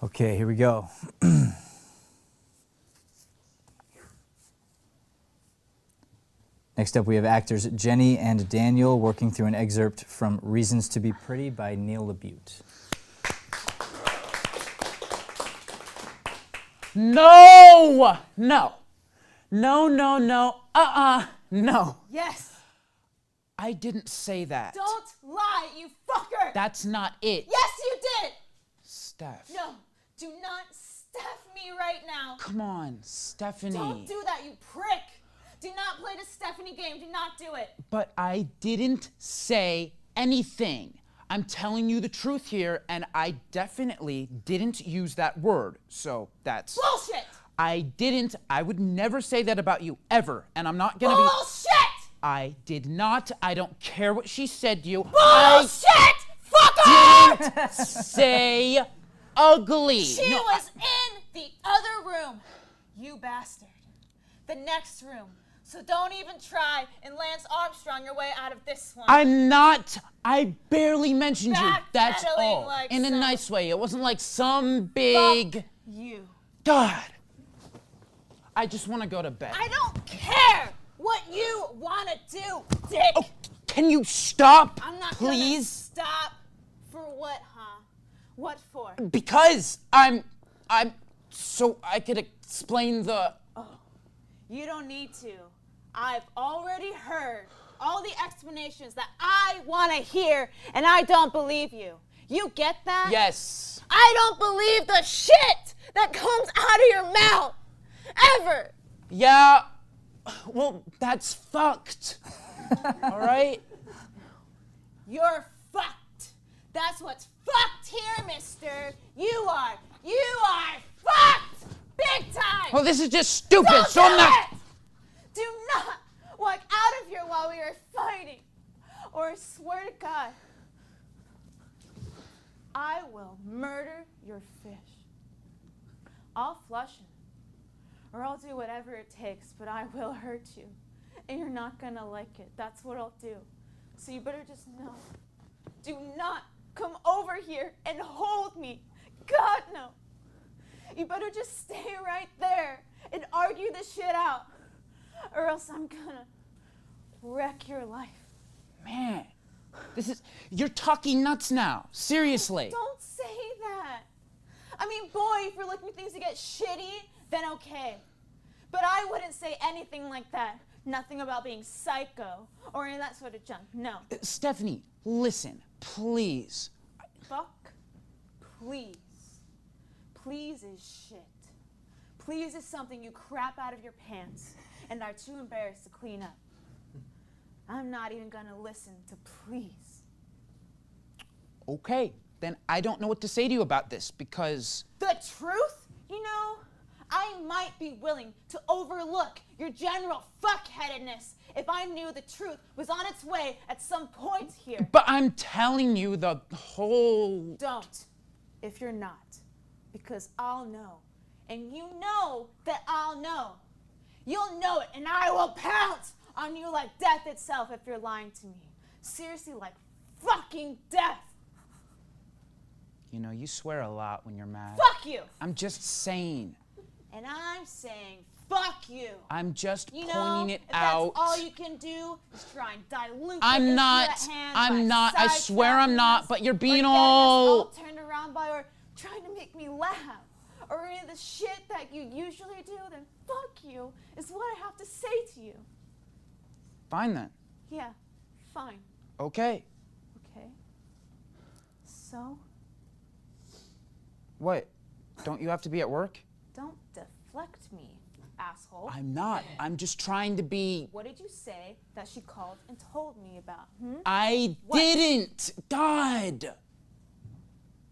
Okay, here we go. Next up, we have actors Jenny and Daniel working through an excerpt from Reasons to be Pretty by Neil LaBute. No! No. No, no, no. No. Yes. I didn't say that. Don't lie, you fucker! That's not it. Yes, you did! Steph. No, do not Steph me right now. Come on, Stephanie. Don't do that, you prick! Do not play the Stephanie game. Do not do it. But I didn't say anything. I'm telling you the truth here, and I definitely didn't use that word. So that's... Bullshit! I would never say that about you, ever. And I'm not gonna Bullshit! I did not. I don't care what she said to you. Bullshit! Fuck off! Didn't say ugly. She was in the other room, you bastard. The next room. So don't even try and Lance Armstrong your way out of this one. I'm not. I barely mentioned you. That's Backpedaling all. like In a some- nice way. It wasn't like some big... Fuck you. God. I just want to go to bed. I don't care what you want to do, dick. Oh, can you stop, I'm not please? gonna stop. For what, huh? What for? Because I'm so I could explain the... You don't need to. I've already heard all the explanations that I want to hear, and I don't believe you. You get that? Yes. I don't believe the shit that comes out of your mouth. Ever. Yeah. Well, that's fucked. All right? You're fucked. That's what's fucked here, mister. You are fucked. Big time. Well, this is just stupid, Don't so do I'm not... it! Do not walk out of here while we are fighting, or I swear to God, I will murder your fish. I'll flush him, or I'll do whatever it takes, but I will hurt you, and you're not gonna like it. That's what I'll do. So you better just know, do not come over here and hold me. God, no. You better just stay right there and argue this shit out, or else I'm gonna wreck your life. Man, you're talking nuts now. Seriously. Don't say that. I mean, boy, if you're looking for things to get shitty, then okay. But I wouldn't say anything like that. Nothing about being psycho or any of that sort of junk. No. Stephanie, listen, please. Fuck. Please. Please is shit. Please is something you crap out of your pants and are too embarrassed to clean up. I'm not even gonna listen to please. Okay, then I don't know what to say to you about this because... The truth? You know, I might be willing to overlook your general fuckheadedness if I knew the truth was on its way at some point here. But I'm telling you the whole... Don't, if you're not. Because I'll know. And you know that I'll know. You'll know it, and I will pounce on you like death itself if you're lying to me. Seriously, like fucking death. You know, you swear a lot when you're mad. Fuck you. I'm just saying. And I'm saying fuck you. I'm just You know, pointing it if out. that's all you can do is try and dilute I'm it not. into the hands I'm by not. I side swear I'm not. captains, But you're or being getting us all... all turned around by, or trying to make me laugh, or any of the shit that you usually do, then fuck you is what I have to say to you. Fine then. Yeah, fine. Okay. Okay. So, What? Don't you have to be at work? don't deflect me, asshole. I'm not. I'm just trying to be... What did you say that she called and told me about? I What? didn't. God.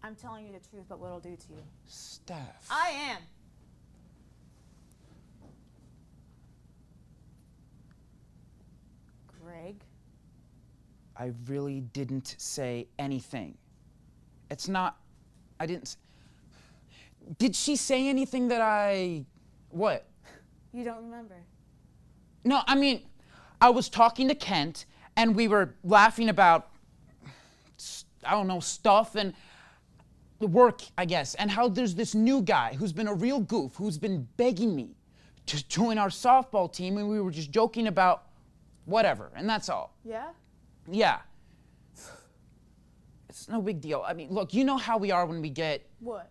I'm telling you the truth, but what it'll do to you. Steph. I am. Greg? I really didn't say anything. It's not... I didn't... Did she say anything that I... What? You don't remember? No, I mean, I was talking to Kent, and we were laughing about, I don't know, stuff, and work, I guess, and how there's this new guy who's been a real goof, who's been begging me to join our softball team, and we were just joking about whatever, and that's all. Yeah? Yeah. It's no big deal. I mean, look, you know how we are when we get... What?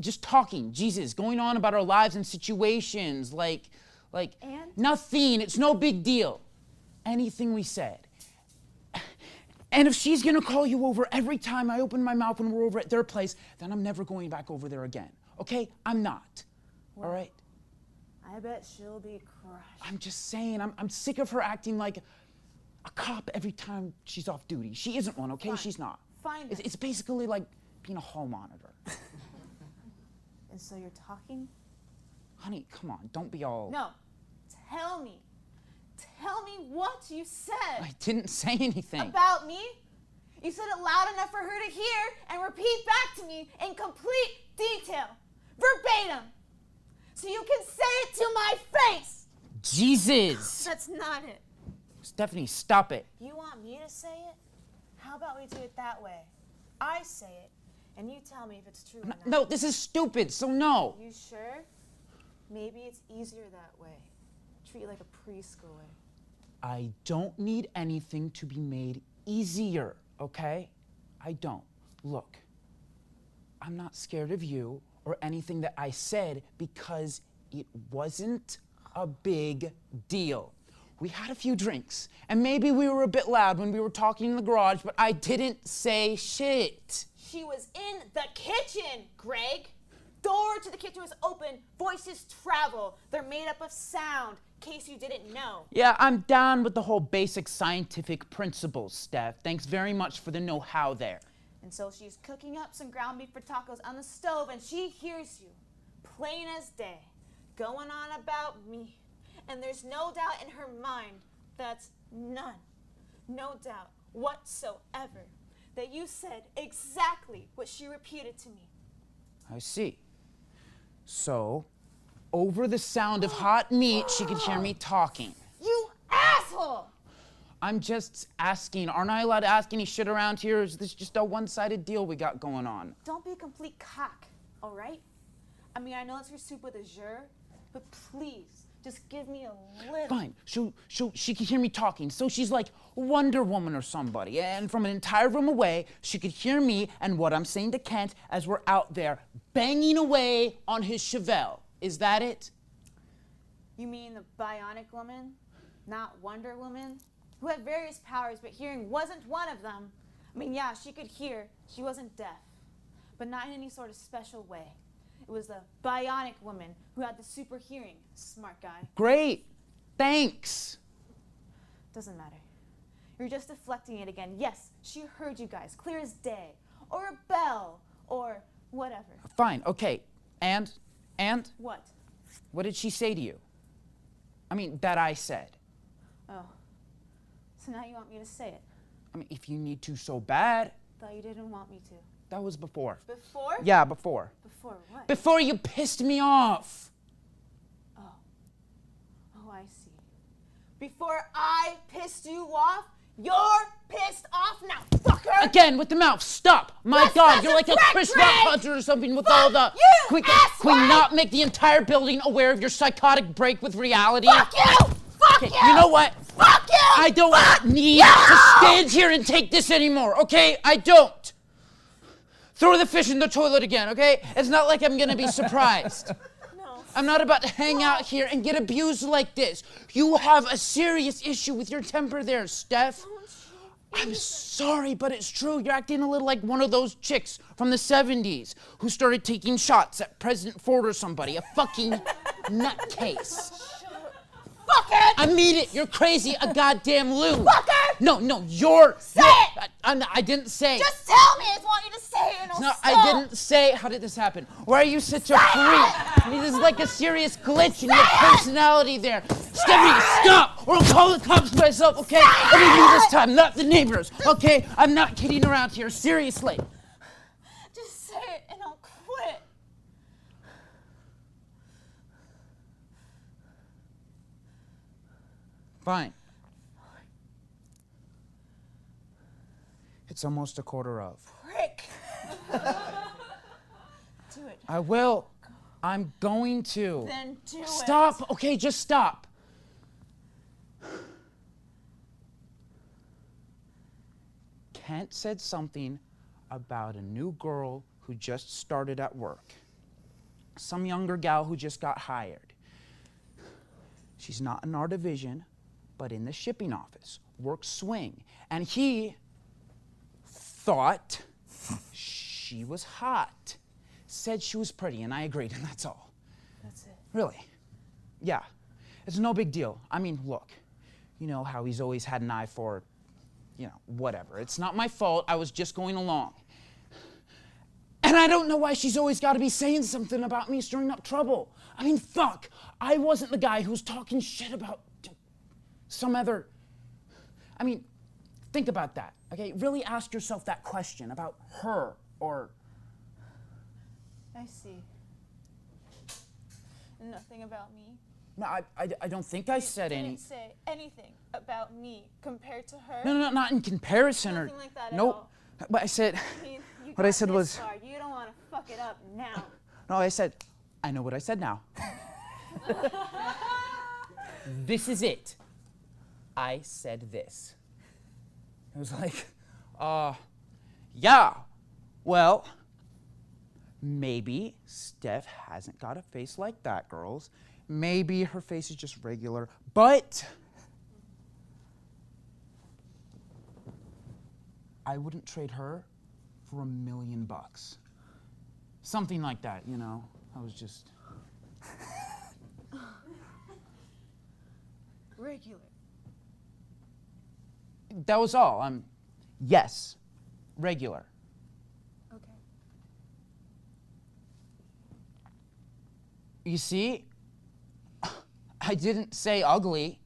Just talking, Jesus, going on about our lives and situations, like... And? Nothing, it's no big deal. Anything we said. And if she's gonna call you over every time I open my mouth when we're over at their place, then I'm never going back over there again. Okay? I'm not. Well, all right? I bet she'll be crushed. I'm just saying, I'm sick of her acting like a cop every time she's off duty. She isn't one, okay? Fine. She's not. Fine. It's basically like being a hall monitor. And so you're talking? Honey, come on, don't be all... No. Tell me. Tell me what you said. I didn't say anything. About me? You said it loud enough for her to hear and repeat back to me in complete detail. Verbatim. So you can say it to my face. Jesus! That's not it. Stephanie, stop it. You want me to say it? How about we do it that way? I say it, and you tell me if it's true or not. No, this is stupid, so no. You sure? Maybe it's easier that way. Treat it like a preschooler. I don't need anything to be made easier, okay? I don't. Look, I'm not scared of you or anything that I said because it wasn't a big deal. We had a few drinks, and maybe we were a bit loud when we were talking in the garage, but I didn't say shit. She was in the kitchen, Greg. Door to the kitchen was open. Voices travel. They're made up of sound, in case you didn't know. Yeah, I'm down with the whole basic scientific principles, Steph. Thanks very much for the know-how there. And so she's cooking up some ground beef for tacos on the stove, and she hears you, plain as day, going on about me. And there's no doubt in her mind, that's none, no doubt whatsoever, that you said exactly what she repeated to me. I see. So, over the sound of hot meat, she could hear me talking. You asshole! I'm just asking, aren't I allowed to ask any shit around here? Or is this just a one-sided deal we got going on? Don't be a complete cock, all right? I mean, I know it's your soup with a jure, but please, just give me a little. Fine, she could hear me talking, so she's like Wonder Woman or somebody, and from an entire room away, she could hear me and what I'm saying to Kent as we're out there banging away on his Chevelle. Is that it? You mean the bionic woman, not Wonder Woman? Who had various powers, but hearing wasn't one of them. I mean, yeah, she could hear, she wasn't deaf, but not in any sort of special way. It was the bionic woman who had the super hearing. Smart guy. Great, thanks. Doesn't matter. You're just deflecting it again. Yes, she heard you guys, clear as day. Or a bell, or whatever. Fine, okay, and? What? What did she say to you? I mean, that I said. Oh, so now you want me to say it? I mean, if you need to so bad. Thought you didn't want me to. That was before. Before? Yeah, before. Before what? Before you pissed me off. Oh, I see. Before I pissed you off, you're pissed off now, fucker! Again, with the mouth, stop! My This God, you're like doesn't a break, Chris Greg! Rock hunter or something with Fuck all the... you, Can we asshole! not make the entire building aware of your psychotic break with reality? Fuck you! Fuck Okay, you! you know what? Fuck you! I don't need you! to stand here and take this anymore, okay? I don't. Throw the fish in the toilet again, okay? It's not like I'm gonna be surprised. No. I'm not about to hang out here and get abused like this. You have a serious issue with your temper there, Steph. I'm sorry, but it's true. You're acting a little like one of those chicks from the 70s who started taking shots at President Ford or somebody. A fucking nutcase. Fucker! I mean it. You're crazy. A goddamn loon. Fucker! No, you're... Say it! I didn't say. Just tell me. I just want you to say it. And I'll No, stop. I didn't say. How did this happen? Why are you such a freak? I mean, this is like a serious glitch in your personality there. Stephanie, stop, or I'll call the cops myself, okay? Only you this time, not the neighbors, okay? I'm not kidding around here, seriously. Just say it and I'll quit. Fine. It's almost 1:15. Prick. I will. I'm going to. Then do it. Stop. Okay, just stop. Kent said something about a new girl who just started at work. Some younger gal who just got hired. She's not in our division, but in the shipping office, works swing. And he thought she was hot. Said she was pretty, and I agreed, and that's all. That's it. Really? Yeah. It's no big deal. I mean, look, you know how he's always had an eye for, you know, whatever. It's not my fault. I was just going along. And I don't know why she's always got to be saying something about me stirring up trouble. I mean, fuck. I wasn't the guy who was talking shit about some other... I mean, think about that, okay? Really ask yourself that question about her or... I see. Nothing about me. No, I don't think I said any... Didn't say anything about me compared to her. No, not in comparison Nothing or... like that at Nope. all. But I said... I mean, you What I got said this was... far. You don't want to fuck it up now. No, I said... I know what I said now. This is it. I said this. It was like, yeah, well, maybe Steph hasn't got a face like that, girls. Maybe her face is just regular, but I wouldn't trade her for $1 million. Something like that, you know? I was just... Regular. That was all. Yes, regular. Okay. You see, I didn't say ugly.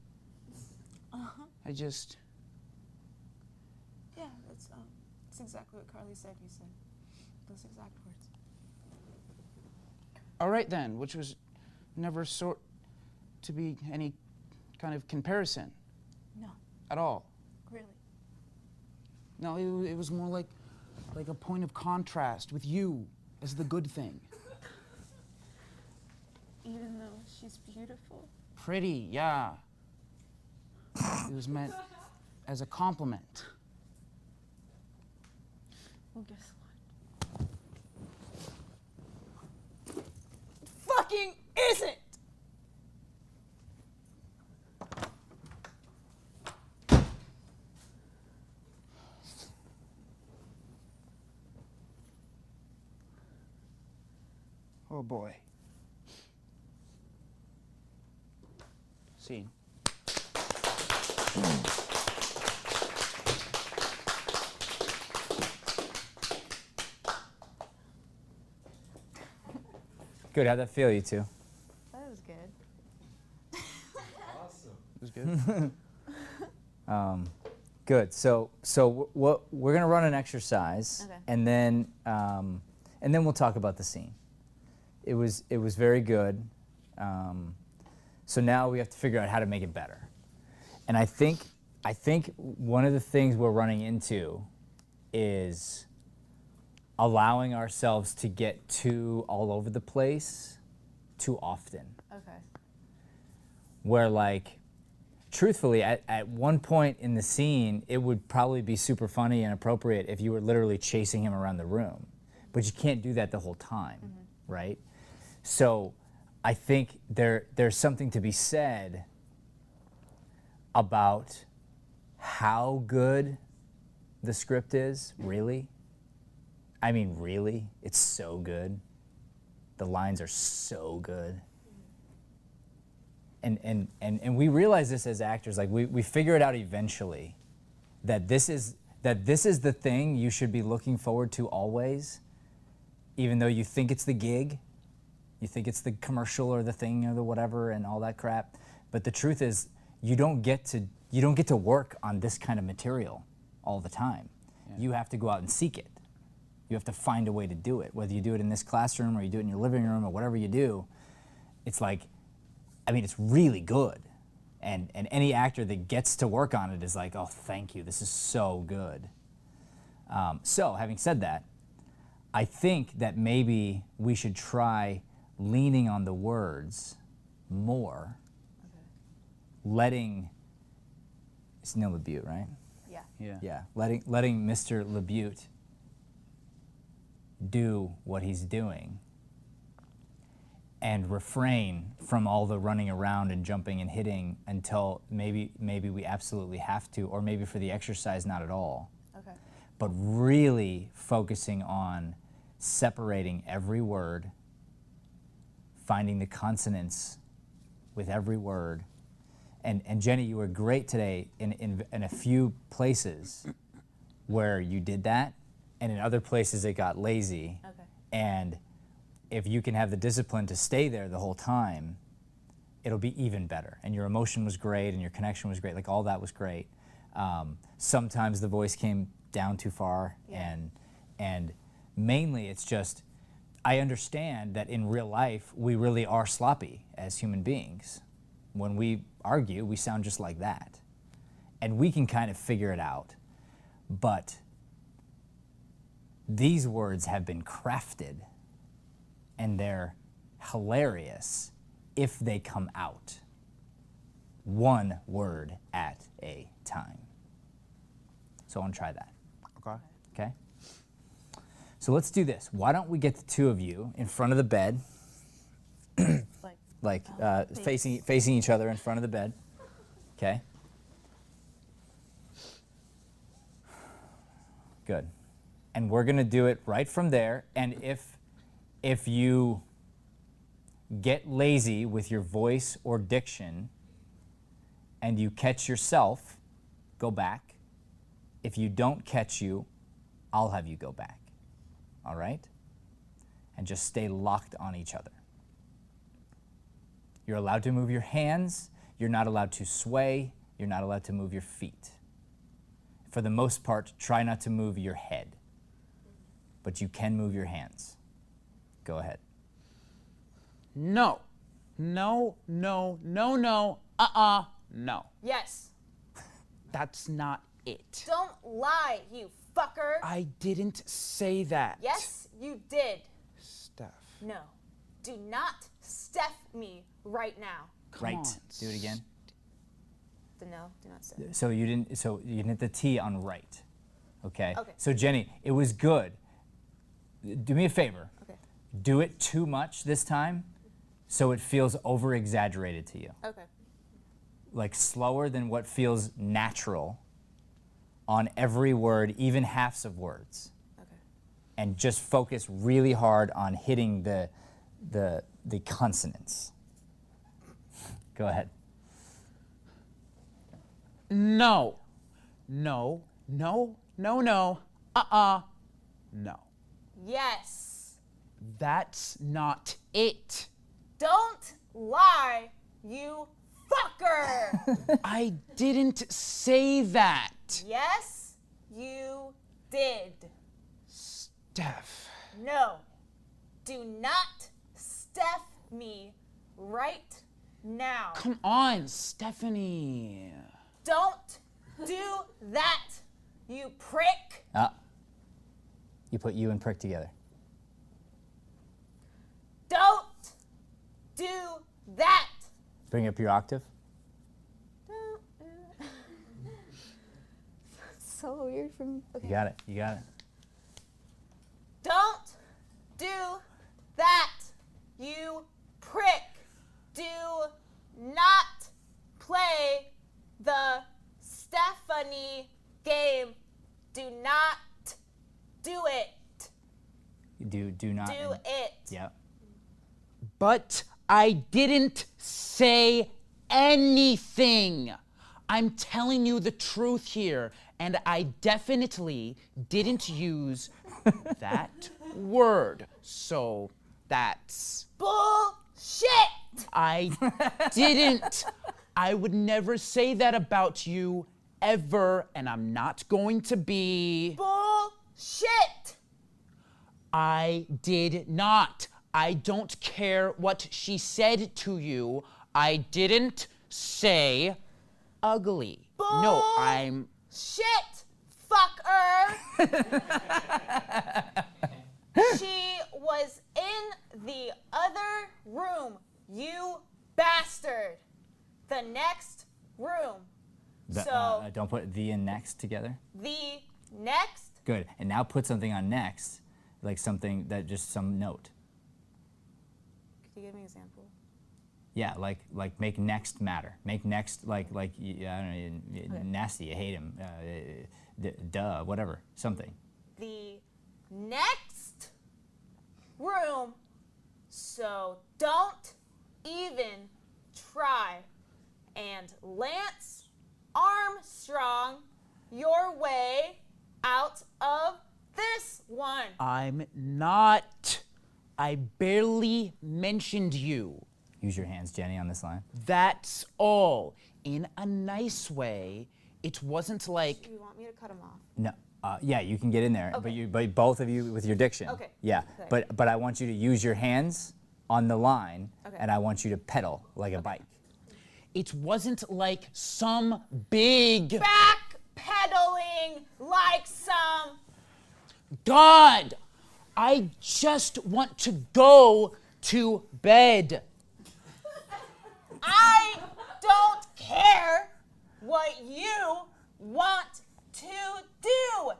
Uh-huh. I just... Yeah, that's exactly what Carly said you said. Those exact words. All right then, which was never sort to be any kind of comparison No, at all. really. No, it was more like a point of contrast with you as the good thing. Even though she's beautiful. Pretty, yeah. It was meant as a compliment. Well, guess what? Fucking isn't! Oh boy. Scene. Good. How'd that feel, you two? That was good. It was good. Good. So what we're gonna run an exercise, Okay. and then we'll talk about the scene. It was very good. So now we have to figure out how to make it better. And I think one of the things we're running into is allowing ourselves to get too all over the place too often. Okay. Where, like, truthfully, at one point in the scene, it would probably be super funny and appropriate if you were literally chasing him around the room. But you can't do that the whole time, right? So I think there's something to be said about how good the script is, really. I mean, really, it's so good. The lines are so good. And we realize this as actors, like we figure it out eventually, that this is the thing you should be looking forward to always, even though you think it's the gig, you think it's the commercial or the thing or the whatever and all that crap. But the truth is, you don't get to work on this kind of material all the time. Yeah. You have to go out and seek it. You have to find a way to do it, whether you do it in this classroom or you do it in your living room or whatever you do. It's like, I mean, it's really good. And any actor that gets to work on it is like, oh, thank you, this is so good. So having said that, I think that maybe we should try leaning on the words more, letting, it's Neil LaBute, right? Yeah. Yeah. Yeah, letting Mr. LaBute do what he's doing and refrain from all the running around and jumping and hitting until maybe we absolutely have to, or maybe for the exercise not at all. Okay. But really focusing on separating every word, finding the consonants with every word. And Jenny, you were great today in a few places where you did that, and in other places it got lazy. Okay. And if you can have the discipline to stay there the whole time, it'll be even better. And your emotion was great, and your connection was great. Like, all that was great. Sometimes the voice came down too far, Yeah. and mainly it's just, I understand that in real life we really are sloppy as human beings. When we argue, we sound just like that. And we can kind of figure it out. But these words have been crafted, and they're hilarious if they come out. One word at a time. So I want to try that. Okay. Okay? So let's do this. Why don't we get the two of you in front of the bed, Like, facing each other in front of the bed. Okay? Good. And we're going to do it right from there. And if you get lazy with your voice or diction and you catch yourself, go back. If you don't catch you, I'll have you go back. All right? And just stay locked on each other. You're allowed to move your hands. You're not allowed to sway. You're not allowed to move your feet. For the most part, try not to move your head. But you can move your hands. Go ahead. No. No, no, no, no. No. Yes. That's not it. Don't lie, you fucker. I didn't say that. Yes, you did. Steph. No. Do not Steph me right now. Come on. Do it again. The no, do not Steph. So you didn't hit the T on right. Okay? Okay. So Jenny, it was good. Do me a favor. Okay. Do it too much this time so it feels over exaggerated to you. Okay. Like slower than what feels natural on every word, even halves of words. Okay. And just focus really hard on hitting the consonants. Go ahead. No. No. No. No, no. No. Yes. That's not it. Don't lie, you fucker. I didn't say that. Yes, you did. Steph. No. Do not Steph me right now. Come on, Stephanie. Don't do that, you prick. You put you and prick together. Don't do that. Bring up your octave. so weird for me. Okay. You got it. You got it. Don't do that, you prick. Do not play the Stephanie game. Do not do it. Do not. Do it. Yeah. But I didn't say anything. I'm telling you the truth here, and I definitely didn't use that word. So that's... Bullshit! I didn't. I would never say that about you ever, and I'm not going to be. Bullshit! I did not. I don't care what she said to you. I didn't say ugly. No, I'm... Shit, fucker! She was in the other room, you bastard. The next room. Don't put the and next together. The next. Good. And now put something on next, like something that just some note. Could you give me an example? Yeah, like make next matter. Make next like I don't know, nasty. I hate him. Duh, whatever. Something. The next room. So don't even try. And Lance Armstrong, your way out of this one. I'm not. I barely mentioned you. Use your hands, Jenny, on this line. That's all. In a nice way. It wasn't like. Do you want me to cut him off? No. Yeah, you can get in there, Okay. but both of you with your diction. Okay. Yeah, Okay. but I want you to use your hands on the line, Okay. and I want you to pedal like a bike. It wasn't like some big. Backpedaling like some. God! I just want to go to bed. I don't care what you want to do,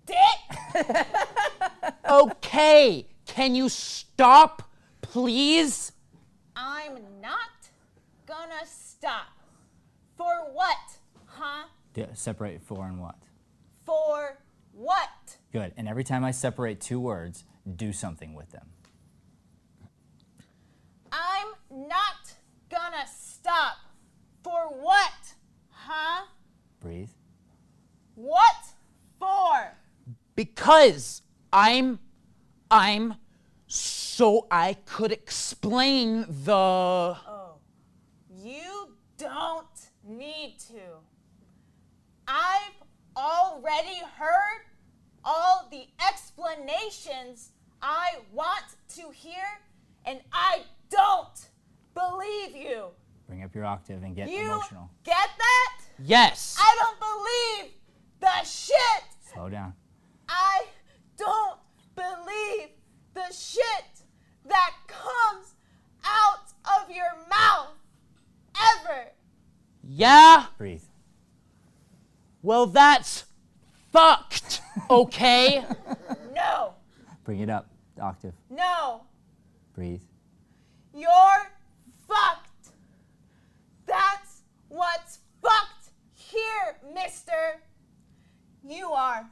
dick. Okay, can you stop, please? I'm not gonna stop. For what, huh? Separate for and what. For what? Good. And every time I separate two words, do something with them. I'm not gonna stop. For what, huh? Breathe. What for? Because I'm so I could explain the. Oh, you don't need to. I've already heard all the explanations I want to hear, and I don't believe you. Bring up your octave and get You emotional. get that? Yes. I don't believe the shit. Slow down. I don't believe the shit that comes out of your mouth ever. Yeah? Breathe. Well, that's fucked, okay? No, Bring it up. Octave. no, Breathe. you're fucked. That's what's fucked here, mister. You are.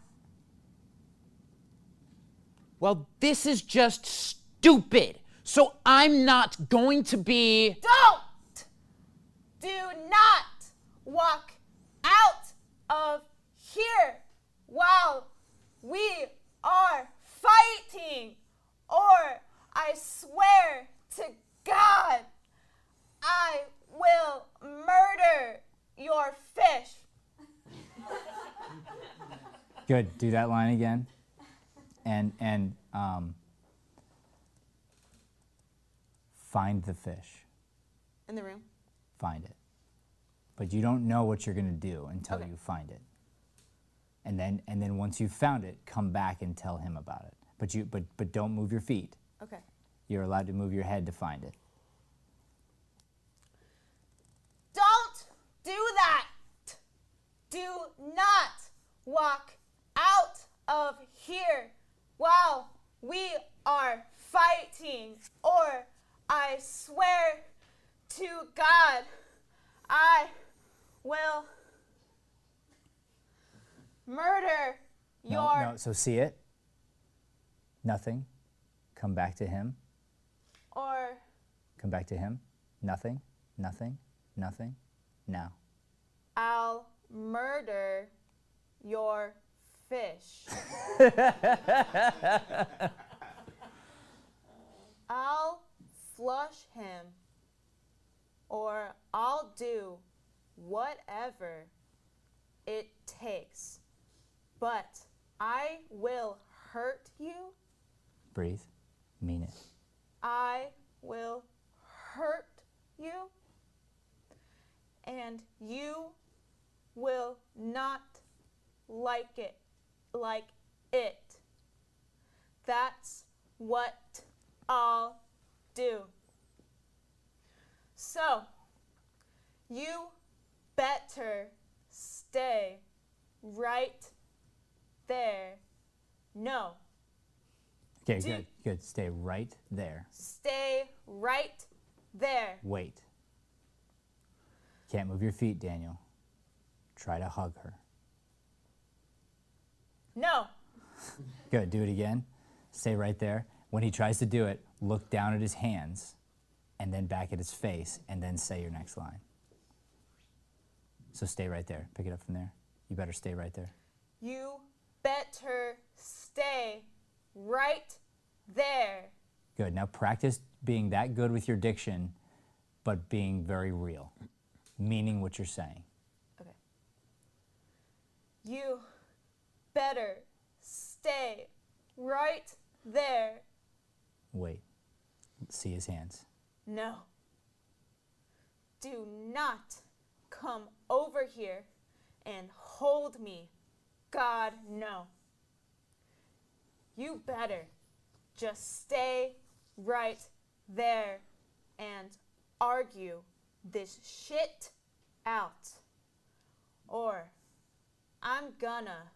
Well, this is just stupid. So I'm not going to be. Don't! Do not walk out of here while we are fighting, or I swear to God, I will murder your fish. Good. Do that line again. And find the fish. In the room? Find it. But you don't know what you're gonna do until Okay. you find it. And then once you've found it, come back and tell him about it. But don't move your feet. Okay. You're allowed to move your head to find it. Don't do that. Do not walk out of here while we are fighting, or I swear to God, I will murder your. No, so see it. Nothing. Come back to him. Or Come back to him. Nothing. Nothing. Nothing. Now. I'll murder your fish. I'll flush him, or I'll do whatever it takes. But I will hurt you. Breathe. Mean it. I will hurt you. And you will not like it. That's what I'll do. So, you better stay right there. No. Okay, good, good. Stay right there. Stay right there. Wait. Can't move your feet, Daniel. Try to hug her. No. Good, do it again. Stay right there. When he tries to do it, look down at his hands and then back at his face and then say your next line. So stay right there. Pick it up from there. You better stay right there. You better stay right there. Good. Now practice being that good with your diction, but being very real, meaning what you're saying. Okay. You better stay right there. Wait. See his hands. No. Do not come over here and hold me. God, no. You better just stay right there and argue this shit out. Or I'm gonna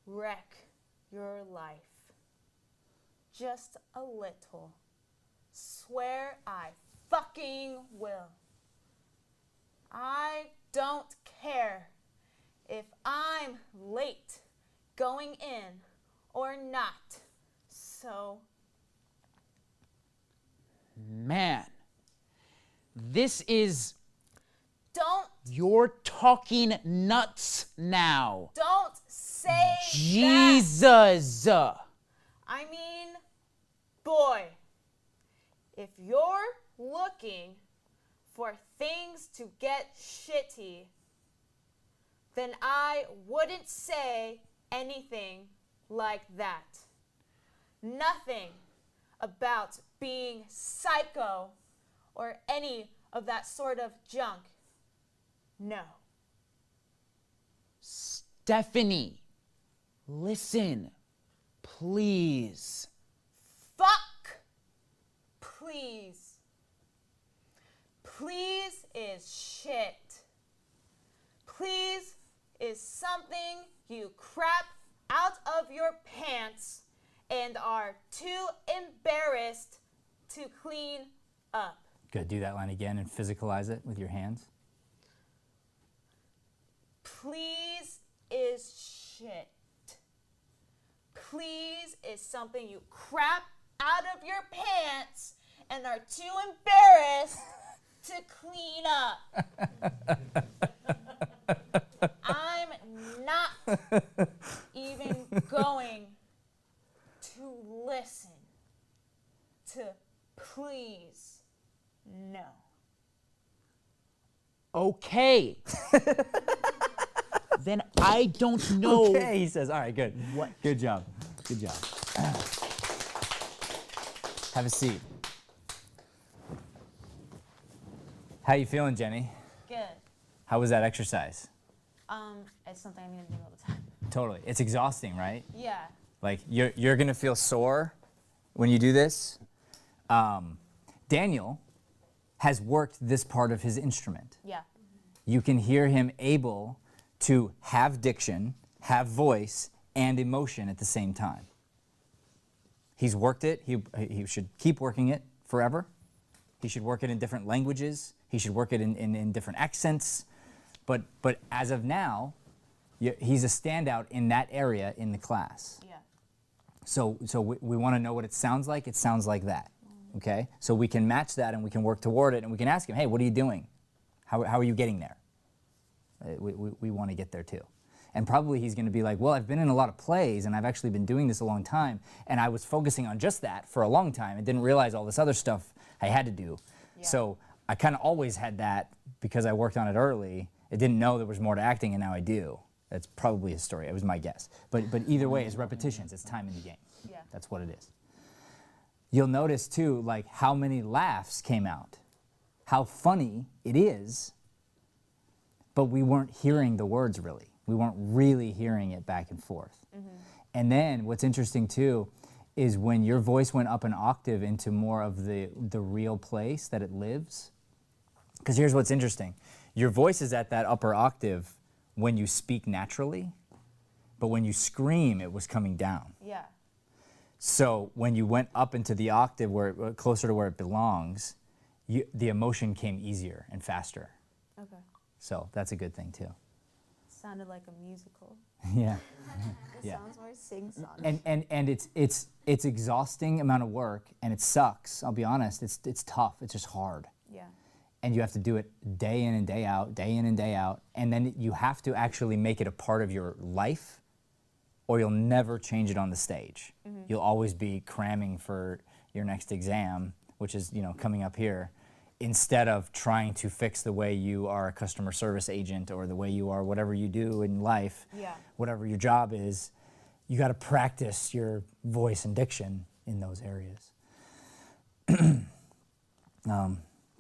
wreck your life. Just a little. Swear I fucking will. I don't care if I'm late going in or not. So, Man, this is... You're talking nuts now. Don't say that. Jesus. I mean, boy, if you're looking for things to get shitty, then I wouldn't say anything like that. Nothing about being psycho or any of that sort of junk. No. Stephanie, listen, please. Fuck. Please. Please is shit. Please is something you crap out of your pants and are too embarrassed to clean up. Good. Do that line again and physicalize it with your hands. Please is shit. Please is something you crap out of your pants and are too embarrassed to clean up. I'm not even going to listen to please. No. Okay. Then I don't know. Okay, he says. All right, good. What? Good job. Good job. Have a seat. How you feeling, Jenny? Good. How was that exercise? It's something I need to do all the time. Totally. It's exhausting, right? Yeah. Like you're gonna feel sore when you do this. Daniel has worked this part of his instrument. Yeah. You can hear him able to have diction, have voice, and emotion at the same time. He's worked it. He should keep working it forever. He should work it in different languages. He should work it in different accents. But as of now, he's a standout in that area in the class. Yeah. So we want to know what it sounds like. It sounds like that, okay? So we can match that and we can work toward it and we can ask him, hey, what are you doing? How are you getting there? We want to get there too. And probably he's going to be like, well, I've been in a lot of plays and I've actually been doing this a long time and I was focusing on just that for a long time and didn't realize all this other stuff I had to do. Yeah. So I kind of always had that because I worked on it early. I didn't know there was more to acting and now I do. That's probably his story. It was my guess. But either way, it's repetitions. It's time in the game. Yeah. That's what it is. You'll notice too, like how many laughs came out, how funny it is, but we weren't hearing the words really. We weren't really hearing it back and forth. Mm-hmm. And then what's interesting too is when your voice went up an octave into more of the real place that it lives. Because here's what's interesting. Your voice is at that upper octave when you speak naturally, but when you scream, it was coming down. Yeah. So when you went up into the octave closer to where it belongs, the emotion came easier and faster. Okay. So that's a good thing too. Sounded like a musical. Yeah. It Yeah. sounds more sing-song. And it's exhausting amount of work, and it sucks. I'll be honest. It's tough. It's just hard. Yeah. And you have to do it day in and day out, day in and day out, and then you have to actually make it a part of your life, or you'll never change it on the stage. You'll always be cramming for your next exam, which is, you know, coming up here, instead of trying to fix the way you are a customer service agent or the way you are whatever you do in life, Yeah. whatever your job is. You got to practice your voice and diction in those areas.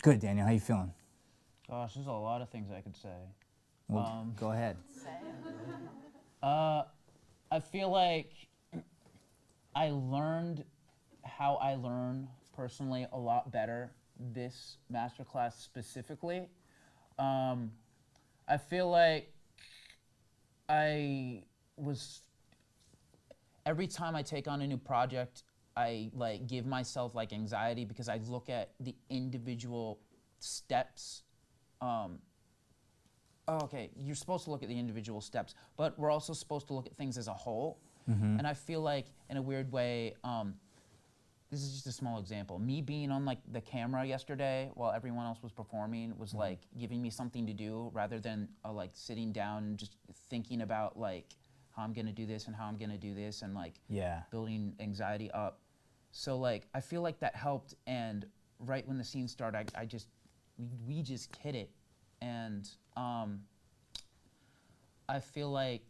Good, Daniel. How you feeling? Gosh, there's a lot of things I could say. Well, go ahead. I feel like I learned how I learn personally a lot better this masterclass specifically. I feel like every time I take on a new project, I like give myself like anxiety because I look at the individual steps. Okay, you're supposed to look at the individual steps, but we're also supposed to look at things as a whole. And I feel like, in a weird way, this is just a small example. Me being on like the camera yesterday while everyone else was performing was like giving me something to do rather than like sitting down and just thinking about like how I'm gonna do this and how I'm gonna do this and like building anxiety up. So like I feel like that helped, and right when the scene started, we just hit it. And I feel like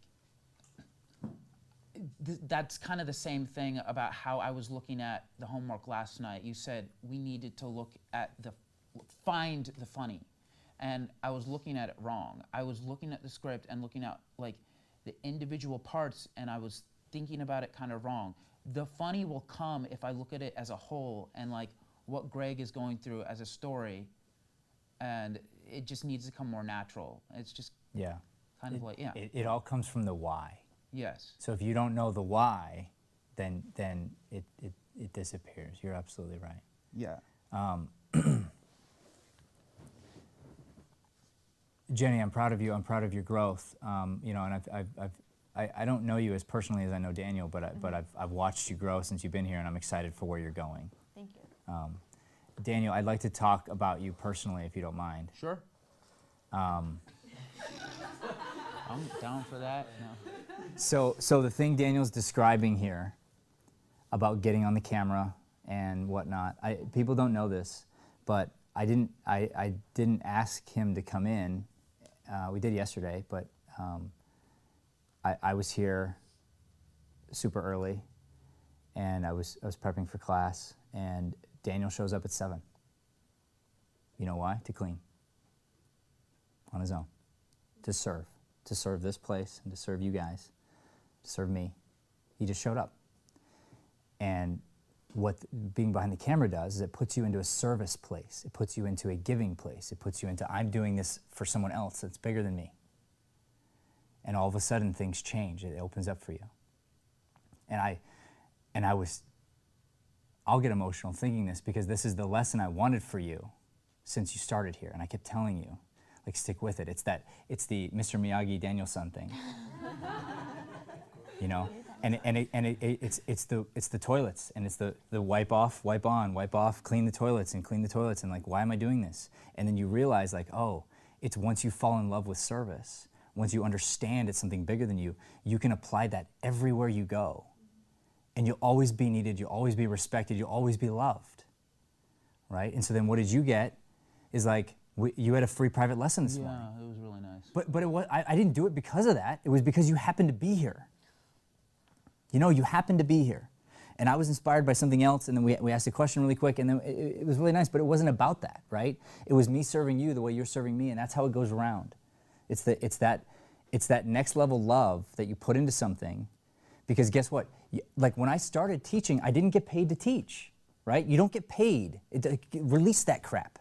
that's kind of the same thing about how I was looking at the homework last night. You said we needed to look at find the funny. And I was looking at it wrong. I was looking at the script and looking at like the individual parts, and I was thinking about it kind of wrong. The funny will come if I look at it as a whole and like what Greg is going through as a story, and it just needs to come more natural. It's just kind of like, It all comes from the why. Yes. So if you don't know the why, then it disappears. You're absolutely right. Yeah. Jenny, I'm proud of you. I'm proud of your growth. You know, and I don't know you as personally as I know Daniel, but I've watched you grow since you've been here, and I'm excited for where you're going. Thank you. Daniel, I'd like to talk about you personally, if you don't mind. Sure. I'm down for that. No. So the thing Daniel's describing here about getting on the camera and whatnot, people don't know this, but I didn't ask him to come in. We did yesterday, but I was here super early, and I was prepping for class, and Daniel shows up at 7. You know why? To clean. On his own. To serve this place and to serve you guys, to serve me. He just showed up. And what being behind the camera does is it puts you into a service place. It puts you into a giving place. It puts you into, I'm doing this for someone else that's bigger than me. And all of a sudden things change. It opens up for you. And I'll get emotional thinking this because this is the lesson I wanted for you since you started here. And I kept telling you, like, stick with it. It's the Mr. Miyagi Daniel-san thing. You know, and it's the toilets, and it's the wipe off, wipe on, wipe off, clean the toilets, and like, why am I doing this? And then you realize, like, oh, it's once you fall in love with service, once you understand it's something bigger than you, you can apply that everywhere you go, and you'll always be needed, you'll always be respected, you'll always be loved, right? And so then what did you get? Is like, you had a free private lesson this morning. Yeah, it was really nice. But it was, I didn't do it because of that. It was because you happened to be here. You know, you happened to be here. And I was inspired by something else, and then we asked a question really quick, and then it was really nice, but it wasn't about that, right? It was me serving you the way you're serving me, and that's how it goes around. It's that next level love that you put into something, Because guess what? Like when I started teaching, I didn't get paid to teach, right? You don't get paid. Release that crap.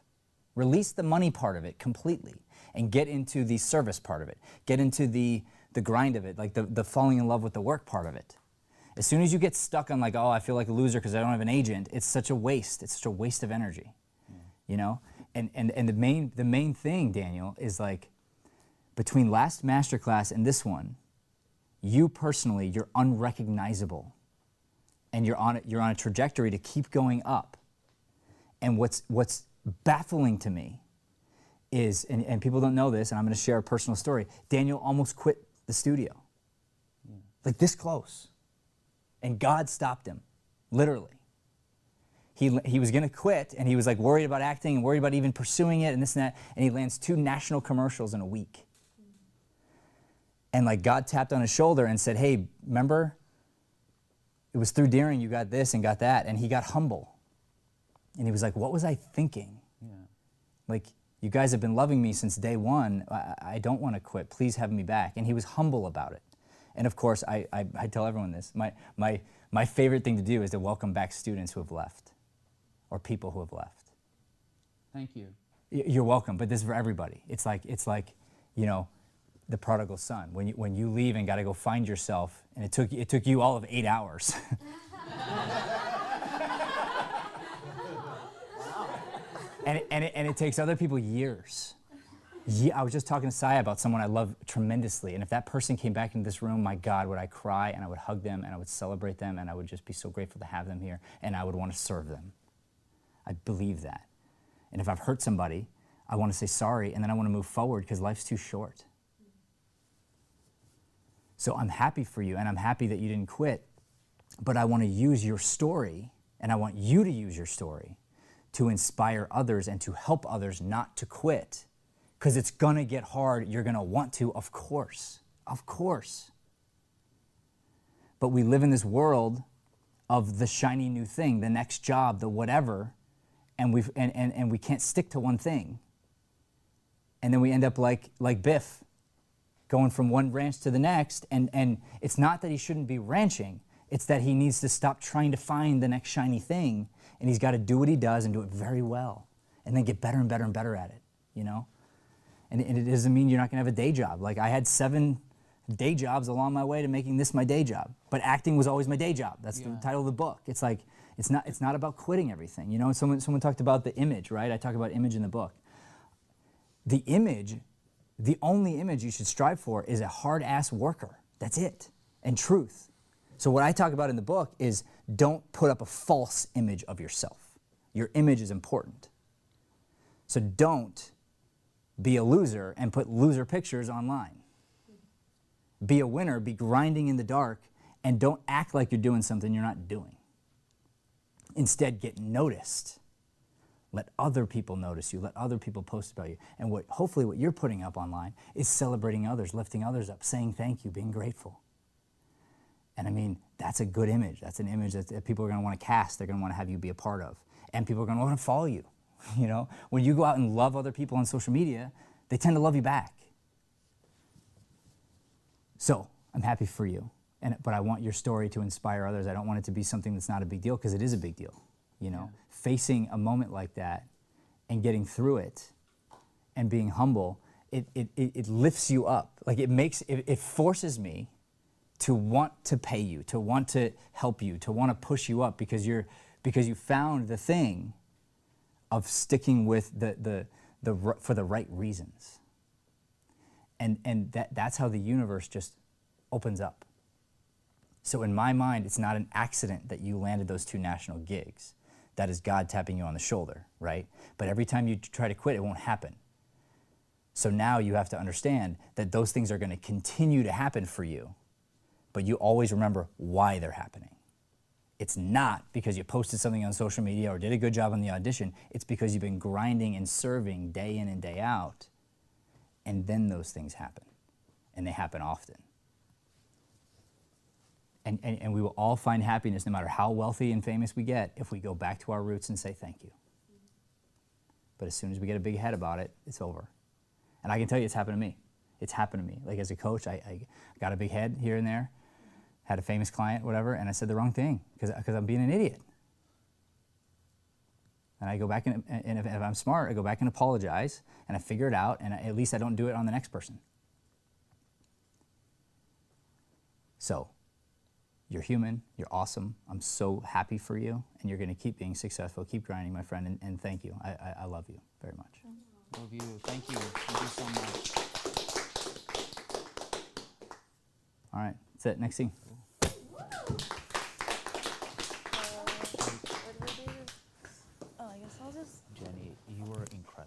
Release the money part of it completely and get into the service part of it. Get into the grind of it, like the falling in love with the work part of it. As soon as you get stuck on like, oh, I feel like a loser because I don't have an agent, it's such a waste. It's such a waste of energy, you know? And the main thing, Daniel, is like between last Masterclass and this one, you personally, you're unrecognizable, and you're on a trajectory to keep going up. And what's baffling to me is, and people don't know this, and I'm going to share a personal story. Daniel almost quit the studio, like this close, and God stopped him, literally. He was going to quit, and he was like worried about acting and worried about even pursuing it and this and that, and he lands 2 national commercials in a week. And like God tapped on his shoulder and said, hey, remember, it was through Deering you got this and got that. And he got humble. And he was like, what was I thinking? Yeah. Like, you guys have been loving me since day one. I don't want to quit. Please have me back. And he was humble about it. And of course, I tell everyone this. My favorite thing to do is to welcome back students who have left or people who have left. Thank you. You're welcome, but this is for everybody. It's like, you know, the prodigal son. When you leave and got to go find yourself, and it took you all of 8 hours. and it takes other people years. I was just talking to Saya about someone I love tremendously, and if that person came back into this room, my God, would I cry, and I would hug them, and I would celebrate them, and I would just be so grateful to have them here, and I would want to serve them. I believe that. And if I've hurt somebody, I want to say sorry, and then I want to move forward because life's too short. So I'm happy for you, and I'm happy that you didn't quit, but I want to use your story, and I want you to use your story to inspire others and to help others not to quit, because it's going to get hard. You're going to want to, of course, of course. But we live in this world of the shiny new thing, the next job, the whatever, and we can't stick to one thing. And then we end up like Biff, going from one ranch to the next, and it's not that he shouldn't be ranching, it's that he needs to stop trying to find the next shiny thing, and he's got to do what he does and do it very well, and then get better and better and better at it, you know? And it doesn't mean you're not going to have a day job. Like, I had 7 day jobs along my way to making this my day job, but acting was always my day job. That's the title of the book. It's like, it's not about quitting everything, you know? Someone talked about the image, right? I talk about image in the book. The image, the only image you should strive for is a hard-ass worker. That's it. And truth. So what I talk about in the book is don't put up a false image of yourself. Your image is important. So don't be a loser and put loser pictures online. Be a winner, be grinding in the dark, and don't act like you're doing something you're not doing. Instead, get noticed. Let other people notice you. Let other people post about you. And hopefully what you're putting up online is celebrating others, lifting others up, saying thank you, being grateful. And I mean, that's a good image. That's an image that people are going to want to cast. They're going to want to have you be a part of. And people are going to want to follow you. You know, when you go out and love other people on social media, they tend to love you back. So I'm happy for you. But I want your story to inspire others. I don't want it to be something that's not a big deal, because it is a big deal. You know, facing a moment like that and getting through it and being humble, it lifts you up. Like it forces me to want to pay you, to want to help you, to want to push you up, because you found the thing of sticking with for the right reasons. And that's how the universe just opens up. So in my mind, it's not an accident that you landed those 2 national gigs. That is God tapping you on the shoulder, right? But every time you try to quit, it won't happen. So now you have to understand that those things are going to continue to happen for you, but you always remember why they're happening. It's not because you posted something on social media or did a good job on the audition. It's because you've been grinding and serving day in and day out, and then those things happen, and they happen often. And we will all find happiness, no matter how wealthy and famous we get, if we go back to our roots and say thank you. But as soon as we get a big head about it, it's over. And I can tell you it's happened to me. It's happened to me. Like, as a coach, I got a big head here and there. had a famous client, whatever, and I said the wrong thing because I'm being an idiot. And I go back and if I'm smart, I go back and apologize, and I figure it out, and at least I don't do it on the next person. So, you're human, you're awesome, I'm so happy for you, and you're gonna keep being successful, keep grinding, my friend, and thank you. I love you very much. Love you. Thank you. Thank you so much. All right, that's it, next scene. Oh, I guess I'll just. Jenny, you were incredible.